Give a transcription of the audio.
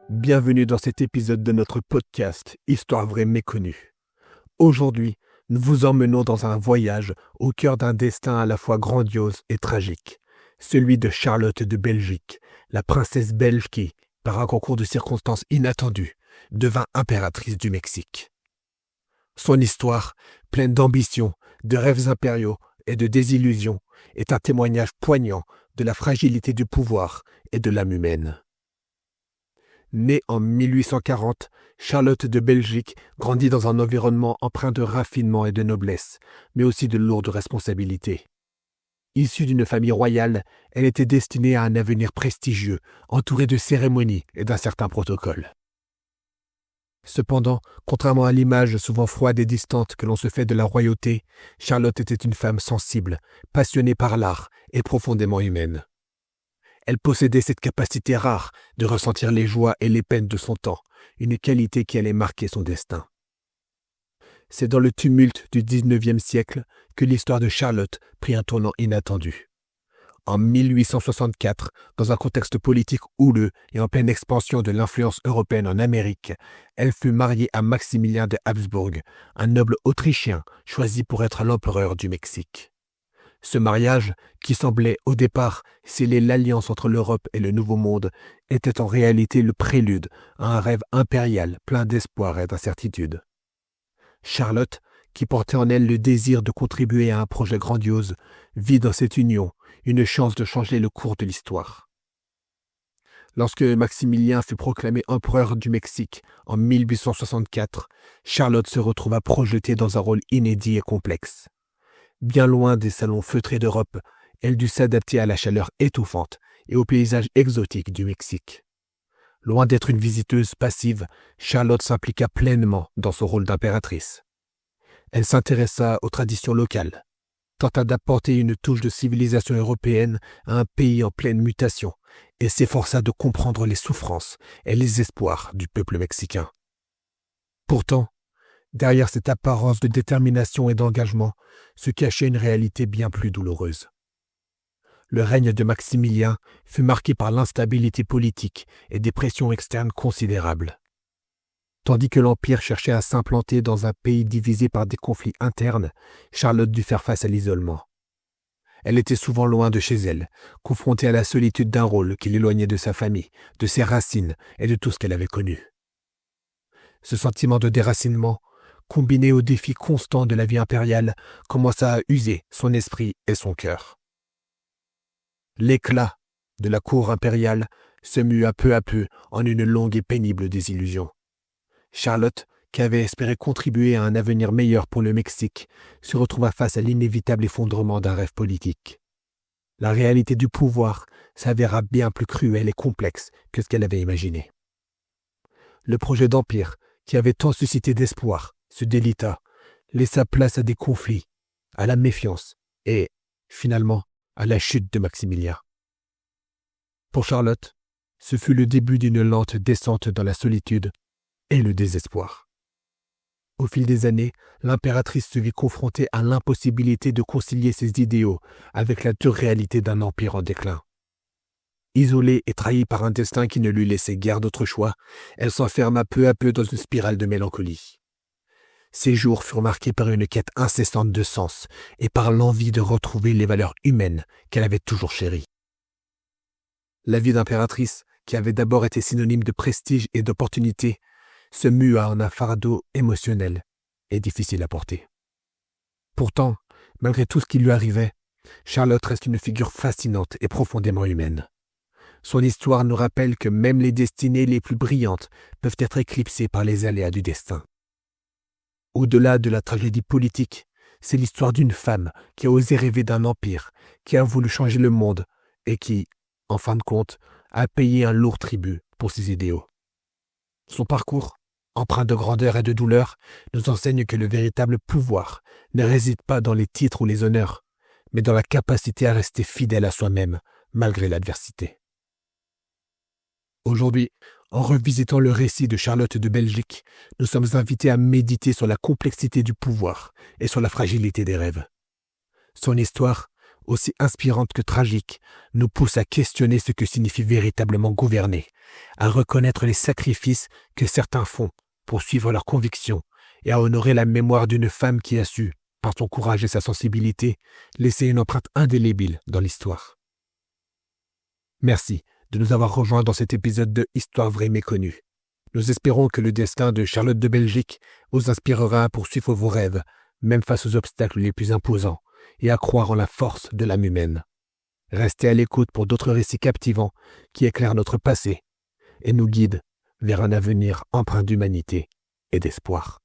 Bienvenue dans cet épisode de notre podcast Histoire vraie méconnue. Aujourd'hui, nous vous emmenons dans un voyage au cœur d'un destin à la fois grandiose et tragique, celui de Charlotte de Belgique, la princesse belge qui, par un concours de circonstances inattendues, devint impératrice du Mexique. Son histoire, pleine d'ambition, de rêves impériaux et de désillusions, est un témoignage poignant de la fragilité du pouvoir et de l'âme humaine. Née en 1840, Charlotte de Belgique grandit dans un environnement empreint de raffinement et de noblesse, mais aussi de lourdes responsabilités. Issue d'une famille royale, elle était destinée à un avenir prestigieux, entourée de cérémonies et d'un certain protocole. Cependant, contrairement à l'image souvent froide et distante que l'on se fait de la royauté, Charlotte était une femme sensible, passionnée par l'art et profondément humaine. Elle possédait cette capacité rare de ressentir les joies et les peines de son temps, une qualité qui allait marquer son destin. C'est dans le tumulte du XIXe siècle que l'histoire de Charlotte prit un tournant inattendu. En 1864, dans un contexte politique houleux et en pleine expansion de l'influence européenne en Amérique, elle fut mariée à Maximilien de Habsbourg, un noble autrichien choisi pour être l'empereur du Mexique. Ce mariage, qui semblait au départ sceller l'alliance entre l'Europe et le Nouveau Monde, était en réalité le prélude à un rêve impérial plein d'espoir et d'incertitude. Charlotte, qui portait en elle le désir de contribuer à un projet grandiose, vit dans cette union une chance de changer le cours de l'histoire. Lorsque Maximilien fut proclamé empereur du Mexique en 1864, Charlotte se retrouva projetée dans un rôle inédit et complexe. Bien loin des salons feutrés d'Europe, elle dut s'adapter à la chaleur étouffante et au paysage exotique du Mexique. Loin d'être une visiteuse passive, Charlotte s'impliqua pleinement dans son rôle d'impératrice. Elle s'intéressa aux traditions locales, tenta d'apporter une touche de civilisation européenne à un pays en pleine mutation et s'efforça de comprendre les souffrances et les espoirs du peuple mexicain. Pourtant, derrière cette apparence de détermination et d'engagement se cachait une réalité bien plus douloureuse. Le règne de Maximilien fut marqué par l'instabilité politique et des pressions externes considérables. Tandis que l'Empire cherchait à s'implanter dans un pays divisé par des conflits internes, Charlotte dut faire face à l'isolement. Elle était souvent loin de chez elle, confrontée à la solitude d'un rôle qui l'éloignait de sa famille, de ses racines et de tout ce qu'elle avait connu. Ce sentiment de déracinement, combiné aux défis constants de la vie impériale, commença à user son esprit et son cœur. L'éclat de la cour impériale se mua peu à peu en une longue et pénible désillusion. Charlotte, qui avait espéré contribuer à un avenir meilleur pour le Mexique, se retrouva face à l'inévitable effondrement d'un rêve politique. La réalité du pouvoir s'avéra bien plus cruelle et complexe que ce qu'elle avait imaginé. Le projet d'empire, qui avait tant suscité d'espoir, se délita, laissa place à des conflits, à la méfiance et, finalement, à la chute de Maximilien. Pour Charlotte, ce fut le début d'une lente descente dans la solitude et le désespoir. Au fil des années, l'impératrice se vit confrontée à l'impossibilité de concilier ses idéaux avec la dure réalité d'un empire en déclin. Isolée et trahie par un destin qui ne lui laissait guère d'autre choix, elle s'enferma peu à peu dans une spirale de mélancolie. Ses jours furent marqués par une quête incessante de sens et par l'envie de retrouver les valeurs humaines qu'elle avait toujours chéries. La vie d'impératrice, qui avait d'abord été synonyme de prestige et d'opportunité, se mua en un fardeau émotionnel et difficile à porter. Pourtant, malgré tout ce qui lui arrivait, Charlotte reste une figure fascinante et profondément humaine. Son histoire nous rappelle que même les destinées les plus brillantes peuvent être éclipsées par les aléas du destin. Au-delà de la tragédie politique, c'est l'histoire d'une femme qui a osé rêver d'un empire, qui a voulu changer le monde et qui, en fin de compte, a payé un lourd tribut pour ses idéaux. Son parcours, empreint de grandeur et de douleur, nous enseigne que le véritable pouvoir ne réside pas dans les titres ou les honneurs, mais dans la capacité à rester fidèle à soi-même, malgré l'adversité. Aujourd'hui, en revisitant le récit de Charlotte de Belgique, nous sommes invités à méditer sur la complexité du pouvoir et sur la fragilité des rêves. Son histoire, aussi inspirante que tragique, nous pousse à questionner ce que signifie véritablement gouverner, à reconnaître les sacrifices que certains font pour suivre leurs convictions et à honorer la mémoire d'une femme qui a su, par son courage et sa sensibilité, laisser une empreinte indélébile dans l'histoire. Merci de nous avoir rejoints dans cet épisode de Histoire vraie méconnue. Nous espérons que le destin de Charlotte de Belgique vous inspirera à poursuivre vos rêves, même face aux obstacles les plus imposants, et à croire en la force de l'âme humaine. Restez à l'écoute pour d'autres récits captivants qui éclairent notre passé et nous guident vers un avenir empreint d'humanité et d'espoir.